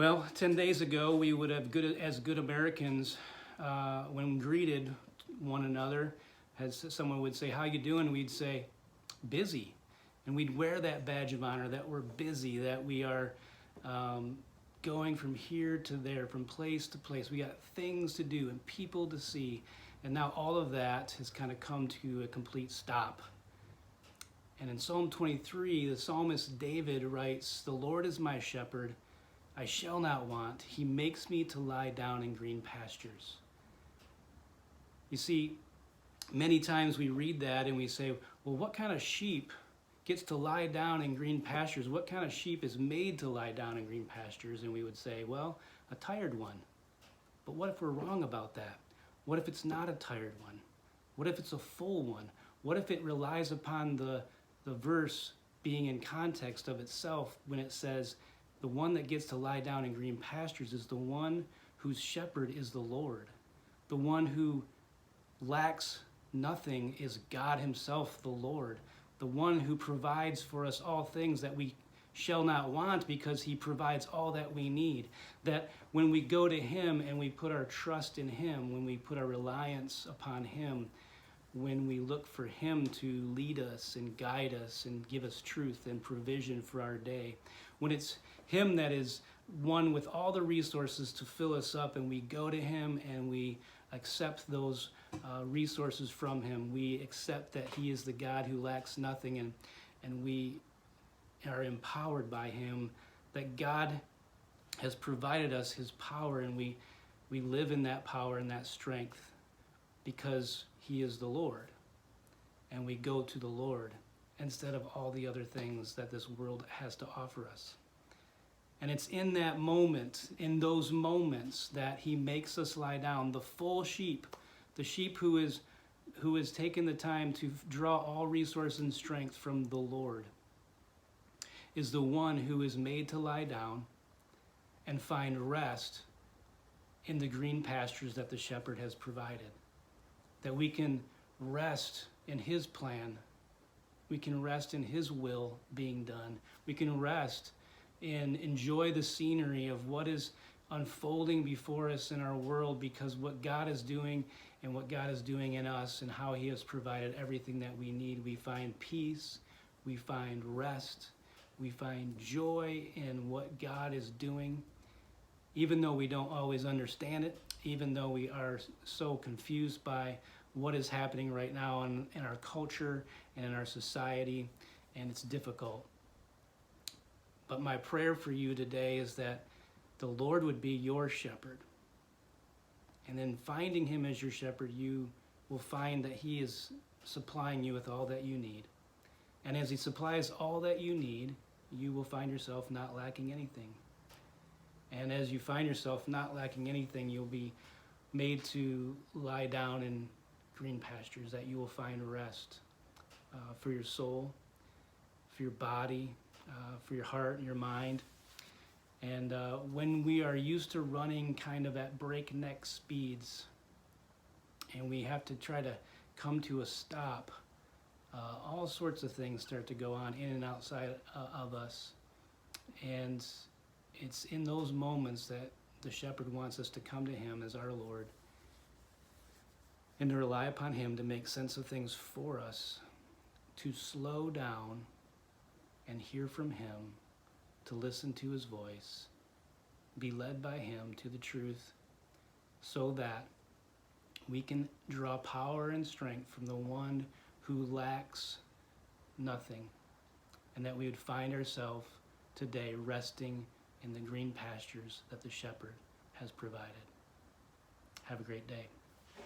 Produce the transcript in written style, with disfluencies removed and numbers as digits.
Well, 10 days ago, we would have, as good Americans, when greeted one another, as someone would say, "How you doing?" We'd say, "Busy." And we'd wear that badge of honor that we're busy, that we are going from here to there, from place to place. We got things to do and people to see. And now all of that has kind of come to a complete stop. And in Psalm 23, the psalmist David writes, "The Lord is my shepherd, I shall not want. He makes me to lie down in green pastures." You see, many times we read that and we say, well, what kind of sheep gets to lie down in green pastures? What kind of sheep is made to lie down in green pastures? And we would say, well, a tired one. But what if we're wrong about that? What if it's not a tired one? What if it's a full one? What if it relies upon the verse being in context of itself when it says, the one that gets to lie down in green pastures is the one whose shepherd is the Lord. The one who lacks nothing is God himself, the Lord. The one who provides for us all things that we shall not want because he provides all that we need. That when we go to him and we put our trust in him, when we put our reliance upon him, when we look for him to lead us and guide us and give us truth and provision for our day, when it's him that is one with all the resources to fill us up, and we go to him and we accept those resources from him, we accept that he is the God who lacks nothing, and we are empowered by him, that God has provided us his power, and we live in that power and that strength because he is the Lord, and we go to the Lord instead of all the other things that this world has to offer us. And it's in that moment, in those moments, that he makes us lie down. The full sheep, the sheep who is taken the time to draw all resource and strength from the Lord, is the one who is made to lie down and find rest in the green pastures that the shepherd has provided. That we can rest in his plan. We can rest in his will being done. We can rest and enjoy the scenery of what is unfolding before us in our world, because what God is doing and what God is doing in us and how he has provided everything that we need. We find peace, we find rest, we find joy in what God is doing, even though we don't always understand it, even though we are so confused by what is happening right now in our culture and in our society, and it's difficult. But my prayer for you today is that the Lord would be your shepherd. And in finding him as your shepherd, you will find that he is supplying you with all that you need. And as he supplies all that you need, you will find yourself not lacking anything. And as you find yourself not lacking anything, you'll be made to lie down in green pastures, that you will find rest for your soul, for your body, for your heart and your mind. And when we are used to running kind of at breakneck speeds, and we have to try to come to a stop, all sorts of things start to go on in and outside of us. And it's in those moments that the shepherd wants us to come to him as our Lord and to rely upon him to make sense of things for us, to slow down and hear from him, to listen to his voice, be led by him to the truth, so that we can draw power and strength from the one who lacks nothing, and that we would find ourselves today resting in the green pastures that the shepherd has provided. Have a great day.